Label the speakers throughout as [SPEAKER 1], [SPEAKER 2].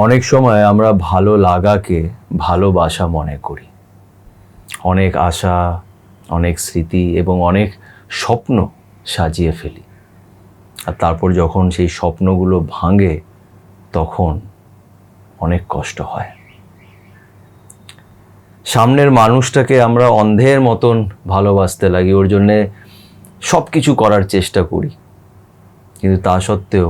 [SPEAKER 1] অনেক সময় আমরা ভালো লাগাকে ভালোবাসা মনে করি। অনেক আশা, অনেক স্মৃতি এবং অনেক স্বপ্ন সাজিয়ে ফেলি, আর তারপর যখন সেই স্বপ্নগুলো ভাঙে তখন অনেক কষ্ট হয়। সামনের মানুষটাকে আমরা অন্ধের মতন ভালোবাসতে লাগি, ওর জন্যে সব কিছু করার চেষ্টা করি, কিন্তু তা সত্ত্বেও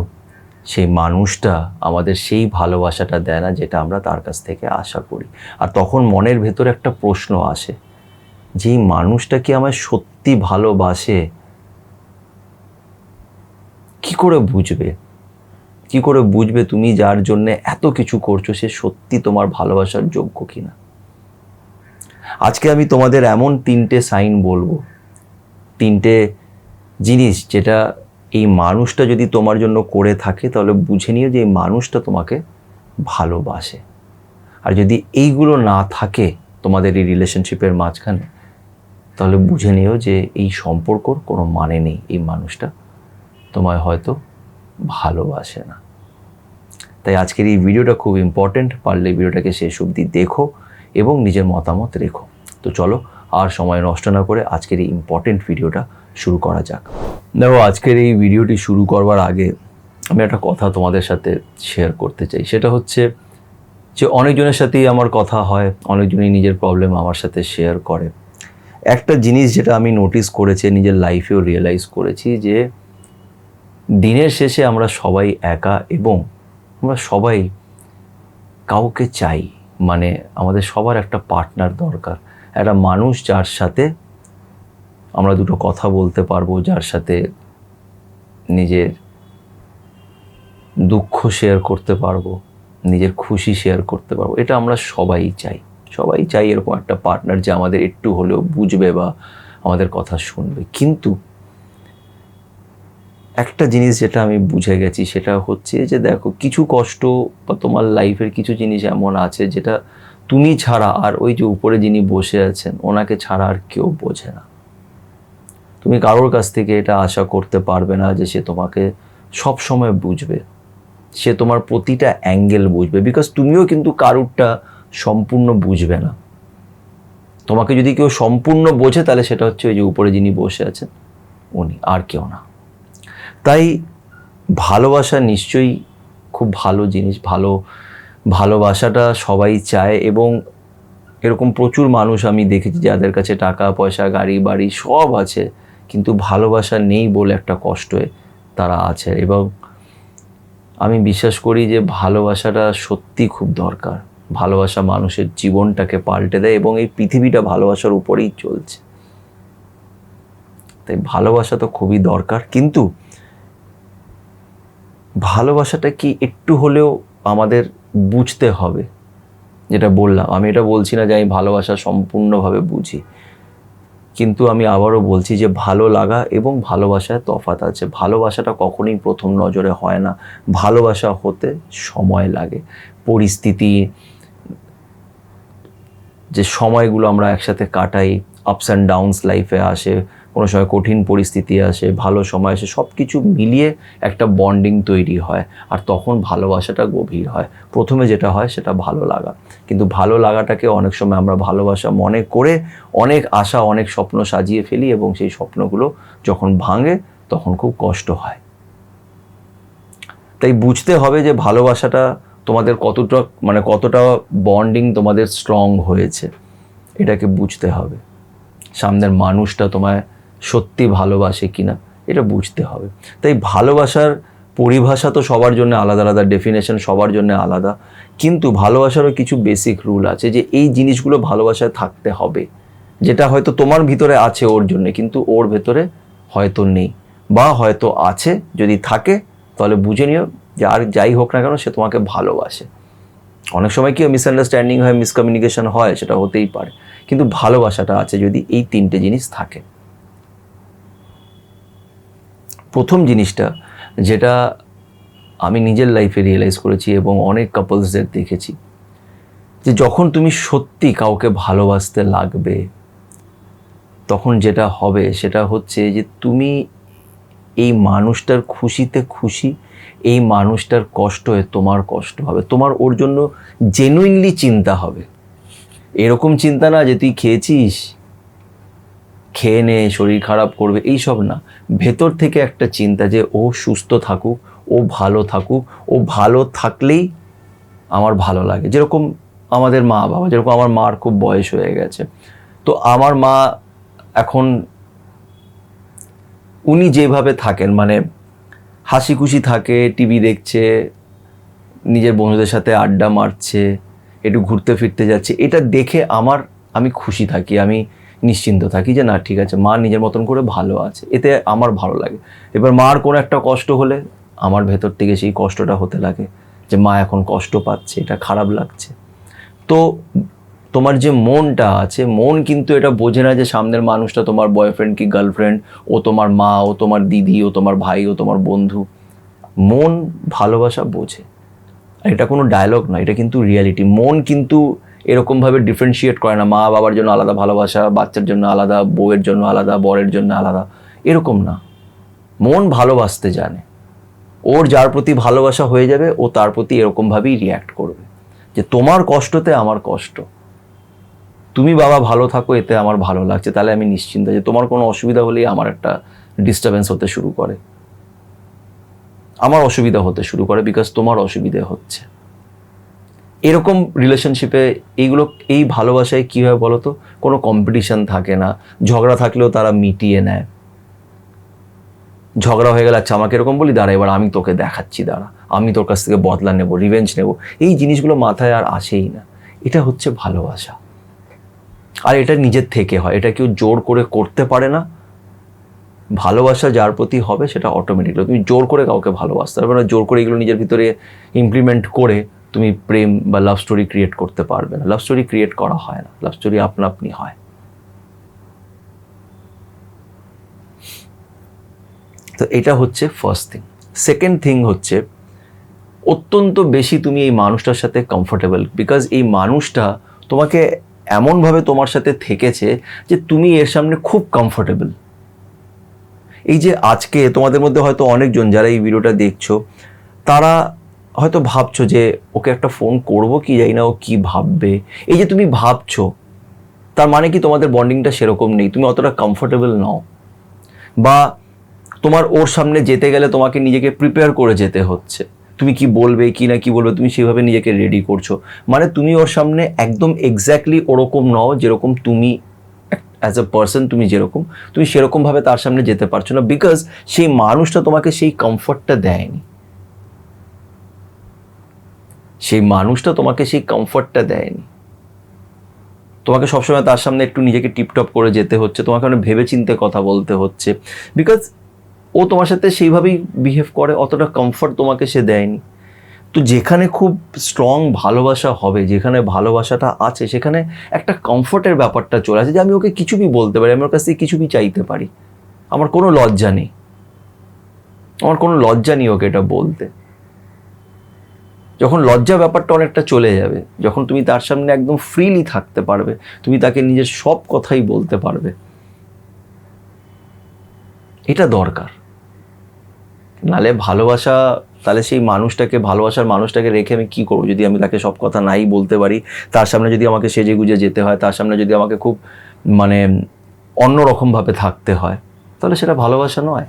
[SPEAKER 1] সেই মানুষটা আমাদের সেই ভালোবাসাটা দেয় না যেটা আমরা তার কাছ থেকে আশা করি। আর তখন মনের ভেতরে একটা প্রশ্ন আসে যে এই মানুষটা কি আমায় সত্যি ভালোবাসে? কি করে বুঝবে? কি করে বুঝবে তুমি যার জন্যে এত কিছু করছো সে সত্যি তোমার ভালোবাসার যোগ্য কিনা? আজকে আমি তোমাদের এমন 3টে সাইন বলবো, 3টে জিনিস যেটা এই মানুষটা যদি তোমার জন্য করে থাকে তাহলে বুঝে নিও যে এই মানুষটা তোমাকে ভালোবাসে। আর যদি এইগুলো না থাকে তোমাদের এই রিলেশনশিপের মাঝখানে, তাহলে বুঝে নিও যে এই সম্পর্কর কোনো মানে নেই, এই মানুষটা তোমায় হয়তো ভালোবাসে না। তাই আজকের এই ভিডিওটা খুব ইম্পর্টেন্ট, পারলে ভিডিওটাকে শেষ অবধি দেখো এবং নিজের মতামত রেখো। তো চলো আর সময় নষ্ট না করে আজকের এই ইম্পর্টেন্ট ভিডিওটা শুরু করা যাক। দেখো, আজকের এই ভিডিওটি শুরু করবার আগে আমি একটা কথা তোমাদের সাথে শেয়ার করতে চাই। সেটা হচ্ছে যে অনেকজনের সাথেই আমার কথা হয়, অনেকজনই নিজের প্রবলেম আমার সাথে শেয়ার করে। একটা জিনিস যেটা আমি নোটিস করেছি, নিজের লাইফেও রিয়েলাইজ করেছি, যে দিনের শেষে আমরা সবাই একা এবং আমরা সবাই কাউকে চাই। মানে আমাদের সবার একটা পার্টনার দরকার, একটা মানুষ যার সাথে আমরা দুটো কথা বলতে পারবো, যার সাথে নিজের দুঃখ শেয়ার করতে পারবো, নিজের খুশি শেয়ার করতে পারবো। এটা আমরা সবাই চাই, সবাই চাই এরকম একটা পার্টনার যে আমাদের একটু হলেও বুঝবে বা আমাদের কথা শুনবে। কিন্তু একটা জিনিস যেটা আমি বুঝে গেছি সেটা হচ্ছে যে দেখো, কিছু কষ্ট বা তোমার লাইফের কিছু জিনিস এমন আছে যেটা তুমি ছাড়া আর ওই যে উপরে যিনি বসে আছেন ওনাকে ছাড়া আর কেউ বোঝে না। তুমি কারোর কাছ থেকে এটা আশা করতে পারবে না যে সে তোমাকে সব সময় বুঝবে, সে তোমার প্রতিটা অ্যাঙ্গেল বুঝবে, বিকজ তুমিও কিন্তু কারোরটা সম্পূর্ণ বুঝবে না। তোমাকে যদি কেউ সম্পূর্ণ বোঝে তাহলে সেটা হচ্ছে ওই যে উপরে যিনি বসে আছেন উনি, আর কেউ না। তাই ভালোবাসা নিশ্চয়ই খুব ভালো জিনিস, ভালোবাসাটা সবাই চায় এবং এরকম প্রচুর মানুষ আমি দেখেছি যাদের কাছে টাকা পয়সা, গাড়ি বাড়ি সব আছে, কিন্তু ভালোবাসা নেই বলে একটা কষ্টে তারা আছে। এবং আমি বিশ্বাস করি যে ভালোবাসাটা সত্যি খুব দরকার। ভালোবাসা মানুষের জীবনটাকে পাল্টে দেয় এবং এই পৃথিবীটা ভালোবাসার উপরেই চলছে। তাই ভালোবাসা তো খুবই দরকার, কিন্তু ভালোবাসাটা কি একটু হলেও আমাদের বুঝতে হবে। যেটা বললাম, আমি এটা বলছি না যে আমি ভালোবাসা সম্পূর্ণভাবে বুঝি, কিন্তু আমি আবারও বলছি যে ভালো লাগা এবং ভালোবাসায় তফাৎ আছে। ভালোবাসাটা কখনোই প্রথম নজরে হয় না, ভালোবাসা হতে সময় লাগে। পরিস্থিতি, যে সময়গুলো আমরা একসাথে কাটাই, আপস অ্যান্ড ডাউনস লাইফে আসে, কোনো সময় কঠিন পরিস্থিতি আসে, ভালো সময় আসে, সব কিছু মিলিয়ে একটা বন্ডিং তৈরি হয়, আর তখন ভালোবাসাটা গভীর হয়। প্রথমে যেটা হয় সেটা ভালো লাগা, কিন্তু ভালো লাগাটাকে অনেক সময় আমরা ভালোবাসা মনে করে অনেক আশা, অনেক স্বপ্ন সাজিয়ে ফেলি এবং সেই স্বপ্নগুলো যখন ভাঙে তখন খুব কষ্ট হয়। তাই বুঝতে হবে যে ভালোবাসাটা তোমাদের কতটা বন্ডিং তোমাদের স্ট্রং হয়েছে, এটাকে বুঝতে হবে। সামনের মানুষটা তোমায় সত্যি ভালোবাসে কিনা এটা বুঝতে হবে। তাই ভালোবাসার পরিভাষা তো সবার জন্য আলাদা আলাদা, ডেফিনেশন সবার জন্য আলাদা, কিন্তু ভালোবাসারও কিছু বেসিক রুল আছে যে এই জিনিসগুলো ভালোবাসায় থাকতে হবে, যেটা হয়তো তোমার ভিতরে আছে ওর জন্য, কিন্তু ওর ভেতরে হয়তো নেই, বা হয়তো আছে। যদি থাকে তাহলে বুঝে নিও যে আর যাই হোক না কেন সে তোমাকে ভালোবাসে। অনেক সময় কি মিসআন্ডারস্ট্যান্ডিং হয়, মিসকমিউনিকেশন হয়, সেটা হতেই পারে, কিন্তু ভালোবাসাটা আছে যদি এই 3টে জিনিস থাকে। প্রথম জিনিসটা যেটা আমি নিজের লাইফে রিয়েলাইজ করেছি এবং অনেক কাপলসদের দেখেছি, যে যখন তুমি সত্যি কাউকে ভালোবাসতে লাগবে তখন যেটা হবে সেটা হচ্ছে যে তুমি এই মানুষটার খুশিতে খুশি এই মানুষটার কষ্ট হয়ে তোমার কষ্ট হবে, তোমার ওর জন্য জেনুইনলি চিন্তা হবে। এরকম চিন্তা না যে তুই খেয়েছিস, খেয়ে নে, শরীর খারাপ করবে, এইসব না। ভেতর থেকে একটা চিন্তা যে ও সুস্থ থাকুক, ও ভালো থাকুক, ও ভালো থাকলেই আমার ভালো লাগে। যেরকম আমাদের মা বাবা, যেরকম আমার মার খুব বয়স হয়ে গেছে, তো আমার মা এখন উনি যেভাবে থাকেন, মানে হাসি খুশি থাকে, টিভি দেখছে, নিজের বন্ধুদের সাথে আড্ডা মারছে, একটু ঘুরতে ফিরতে যাচ্ছে, এটা দেখে আমি খুশি থাকি, আমি নিশ্চিন্ত থাকি যে না ঠিক আছে, মা নিজের মতন করে ভালো আছে, এতে আমার ভালো লাগে। এবার মার কোনো একটা কষ্ট হলে আমার ভেতর থেকে সেই কষ্টটা হতে লাগে যে মা এখন কষ্ট পাচ্ছে, এটা খারাপ লাগছে। তো তোমার যে মনটা আছে, মন কিন্তু এটা বোঝে না যে সামনের মানুষটা তোমার বয়ফ্রেন্ড কি গার্লফ্রেন্ড, ও তোমার মা, ও তোমার দিদি, ও তোমার ভাই, ও তোমার বন্ধু। মন ভালোবাসা বোঝে, আর এটা কোনো ডায়লগ না, এটা কিন্তু রিয়ালিটি। মন কিন্তু এরকমভাবে ডিফারেন্সিয়েট করে না, মা বাবার জন্য আলাদা ভালোবাসা, বাচ্চার জন্য আলাদা, বউয়ের জন্য আলাদা, বরের জন্য আলাদা, এরকম না। মন ভালোবাসতে জানে, ওর যার প্রতি ভালোবাসা হয়ে যাবে ও তার প্রতি এরকমভাবেই রিয়্যাক্ট করবে যে তোমার কষ্টতে আমার কষ্ট, তুমি বাবা ভালো থাকো, এতে আমার ভালো লাগছে, তাহলে আমি নিশ্চিন্ত। যে তোমার কোনো অসুবিধা হলেই আমার একটা ডিস্টার্বেন্স হতে শুরু করে, আমার অসুবিধা হতে শুরু করে, বিকজ তোমার অসুবিধা হচ্ছে। এরকম রিলেশনশিপে এইগুলো, এই ভালোবাসায় কী হয় বলো তো, কোনো কম্পিটিশন থাকে না, ঝগড়া থাকলেও তারা মিটিয়ে নেয়। ঝগড়া হয়ে গেলে আচ্ছা আমাকে এরকম বলি, দাঁড়া এবার আমি তোকে দেখাচ্ছি, দাঁড়া আমি তোর কাছ থেকে বদলা নেব, রিভেঞ্জ নেব, এই জিনিসগুলো মাথায় আর আসেই না। এটা হচ্ছে ভালোবাসা, আর এটা নিজের থেকে হয়, এটা কেউ জোর করে করতে পারে না। ভালোবাসা যার প্রতি হবে সেটা অটোমেটিকলি, তুমি জোর করে কাউকে ভালোবাসতে পারবে না, জোর করে এগুলো নিজের ভিতরে ইমপ্লিমেন্ট করে তুমি প্রেম বা লাভ স্টোরি ক্রিয়েট করতে পারবে না। লাভ স্টোরি ক্রিয়েট করা হয় না, লাভ স্টোরি আপনা আপনি হয়। তো এটা হচ্ছে ফার্স্ট থিং। সেকেন্ড থিং হচ্ছে অত্যন্ত বেশি তুমি এই মানুষটার সাথে কমফোর্টেবল, বিকজ এই মানুষটা তোমাকে এমনভাবে তোমার সাথে থেকেছে যে তুমি এর সামনে খুব কমফোর্টেবল। এই যে আজকে তোমাদের মধ্যে হয়তো অনেকজন যারা এই ভিডিওটা দেখছো, তারা হয়তো ভাবছো যে ওকে একটা ফোন করবো কি, জানি না ও কি ভাববে। এই যে তুমি ভাবছো, তার মানে কি তোমাদের বন্ডিংটা সেরকম নেই, তুমি অতটা কমফোর্টেবল নও, বা তোমার ওর সামনে যেতে গেলে তোমাকে নিজেকে প্রিপেয়ার করে যেতে হচ্ছে, তুমি কি বলবে কি না কি বলবে তুমি সেভাবে নিজেকে রেডি করছো। মানে তুমি ওর সামনে একদম এক্স্যাক্টলি ওরকম নও যেরকম তুমি অ্যাজ এ পার্সন, তুমি যেরকম, তুমি সেরকমভাবে তার সামনে যেতে পারছো না, বিকজ সেই মানুষটা তোমাকে সেই কমফর্টটা দেয়নি। সেই মানুষটা তোমাকে সেই কমফর্টটা দেয়নি। তোমাকে সবসময় তার সামনে একটু নিজেকে টিপটপ করে যেতে হচ্ছে, তোমাকে অনেক ভেবে চিন্তে কথা বলতে হচ্ছে, বিকজ ও তোমার সাথে সেইভাবেই বিহেভ করে, অতটা কমফর্ট তোমাকে সে দেয়নি। তো যেখানে খুব স্ট্রং ভালোবাসা হবে, যেখানে ভালোবাসাটা আছে, সেখানে একটা কমফর্টের ব্যাপারটা চলে আসে যে আমি ওকে কিছু বলতে পারি, আমি ওর কাছ থেকে কিছু চাইতে পারি, আমার কোনো লজ্জা নেই, আমার কোনো লজ্জা নেই ওকে এটা বলতে। যখন লজ্জা ব্যাপারটা অনেকটা চলে যাবে, যখন তুমি তার সামনে একদম ফ্রিলি থাকতে পারবে, তুমি তাকে নিজের সব কথাই বলতে পারবে, এটা দরকার। নালে ভালোবাসা, তাহলে সেই মানুষটাকে, ভালোবাসার মানুষটাকে রেখে আমি কি করবো যদি আমি তাকে সব কথা নাই বলতে পারি, তার সামনে যদি আমাকে সেজে গুজে যেতে হয়, তার সামনে যদি আমাকে খুব মানে অন্যরকমভাবে থাকতে হয়, তাহলে সেটা ভালোবাসা নয়।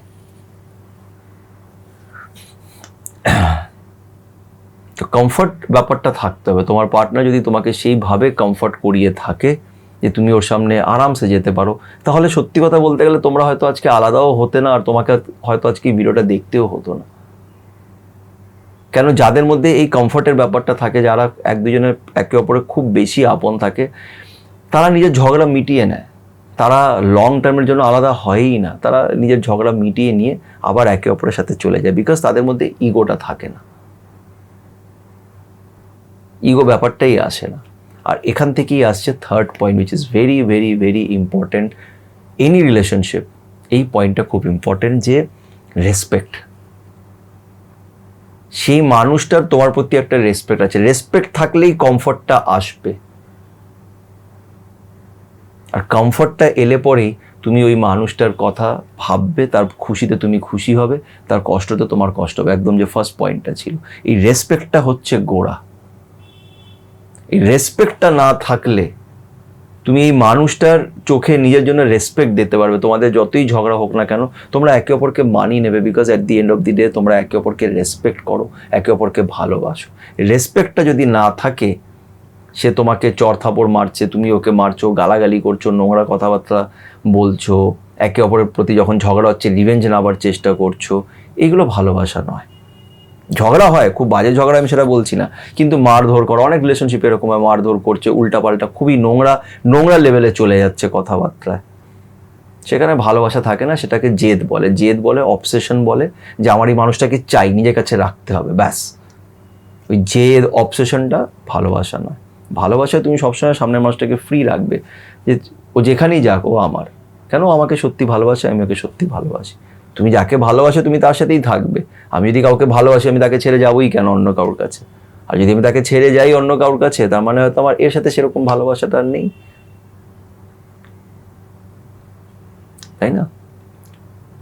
[SPEAKER 1] তো কমফর্ট ব্যাপারটা থাকতে হবে। তোমার পার্টনার যদি তোমাকে সেইভাবে কমফর্ট করিয়ে থাকে যে তুমি ওর সামনে আরামসে যেতে পারো, তাহলে সত্যি কথা বলতে গেলে তোমরা হয়তো আজকে আলাদাও হতে না, আর তোমাকে হয়তো আজকে ভিডিওটা দেখতেও হতো না। কেন, যাদের মধ্যে এই কমফর্টের ব্যাপারটা থাকে, যারা এক দুজনের একে অপরে খুব বেশি আপন থাকে, তারা নিজের ঝগড়া মিটিয়ে নেয়, তারা লং টার্মের জন্য আলাদা হয়ই না, তারা নিজের ঝগড়া মিটিয়ে নিয়ে আবার একে অপরের সাথে চলে যায়, বিকজ তাদের মধ্যে ইগোটা থাকে না, ইগো ব্যাপারটাই আসে না। আর এখান থেকেই আসছে third point, which is very very very important any relationship. এই পয়েন্টটা খুব ইম্পর্টেন্ট, যে রেসপেক্ট। সেই মানুষটার তোমার প্রতি একটা রেসপেক্ট আছে, রেসপেক্ট থাকলেই কমফর্টটা আসবে, আর কমফর্টটা এলে পরেই তুমি ওই মানুষটার কথা ভাববে, তার খুশিতে তুমি খুশি হবে, তার কষ্টতে তোমার কষ্ট হবে। একদম যে ফার্স্ট পয়েন্টটা ছিল, এই রেসপেক্টটা হচ্ছে গোড়া। এই রেসপেক্টটা না থাকলে তুমি এই মানুষটার চোখে নিজের জন্য রেসপেক্ট দিতে পারবে। তোমাদের যতই ঝগড়া হোক না কেন, তোমরা একে অপরকে মানিয়ে নেবে, because at the end of the day তোমরা একে অপরকে রেসপেক্ট করো, একে অপরকে ভালোবাসো। রেসপেক্টটা যদি না থাকে, সে তোমাকে চর থাপড় মারছে, তুমি ওকে মারছো, গালাগালি করছো, নোংরা কথাবার্তা বলছো, একে অপরের প্রতি যখন ঝগড়া হচ্ছে রিভেঞ্জ নেওয়ার চেষ্টা করছো, এগুলো ভালোবাসা নয়। ঝগড়া হয়, খুব বাজে ঝগড়া, আমি সেটা বলছি না, কিন্তু মারধর করো, অনেক রিলেশনশিপ এরকম হয়, মারধর করছে, উল্টাপাল্টা খুবই নোংরা লেভেলে চলে যাচ্ছে কথাবার্তায়, সেখানে ভালোবাসা থাকে না, সেটাকে জেদ বলে, অবসেশন বলে, যে আমার এই মানুষটাকে চাই, নিজের কাছে রাখতে হবে, ব্যাস। ওই জেদ অবসেশনটা ভালোবাসা নয়। ভালোবাসায় তুমি সবসময় সামনের মানুষটাকে ফ্রি রাখবে, যে ও যেখানেই যাক ও আমার, কেন আমাকে সত্যি ভালোবাসে, আমি ওকে সত্যি ভালোবাসি। তুমি যাকে ভালোবাসো তুমি তার সাথেই থাকবে। আমি যদি কাউকে ভালোবাসি, আমি তাকে ছেড়ে যাবোই কেন অন্য কারোর কাছে? আর যদি আমি তাকে ছেড়ে যাই অন্য কারোর কাছে, তার মানে হয়তো আমার এর সাথে সেরকম ভালোবাসাটা আর নেই, তাই না?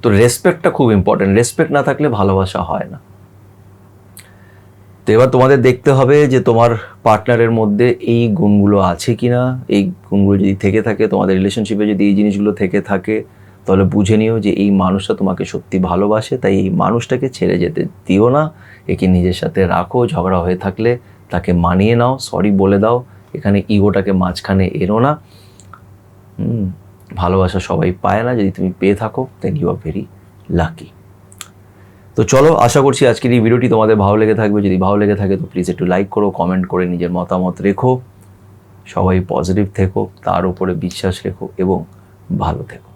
[SPEAKER 1] তো রেসপেক্টটা খুব ইম্পর্টেন্ট। রেসপেক্ট না থাকলে ভালোবাসা হয় না। তো এবার তোমাদের দেখতে হবে যে তোমার পার্টনারের মধ্যে এই গুণগুলো আছে কিনা। এই গুণগুলো যদি থেকে থাকে, তোমাদের রিলেশনশিপে যদি এই জিনিসগুলো থেকে থাকে, তাহলে বুঝে নিও যে এই মানুষটা তোমাকে সত্যি ভালোবাসে। তাই এই মানুষটাকে ছেড়ে যেতে দিও না, একে নিজের সাথে রাখো। ঝগড়া হয়ে থাকলে তাকে মানিয়ে নাও, সরি বলে দাও, এখানে ইগোটাকে মাঝখানে এনো না। ভালোবাসা সবাই পায় না, যদি তুমি পেয়ে থাকো then you are very lucky. তো চলো, আশা করছি আজকের এই ভিডিওটি তোমাদের ভালো লেগে থাকবে। যদি ভালো লেগে থাকে তো প্লিজ একটু লাইক করো, কমেন্ট করে নিজের মতামত রেখো। সবাই পজিটিভ থেকো, তার উপরে বিশ্বাস রেখো এবং ভালো থেকো।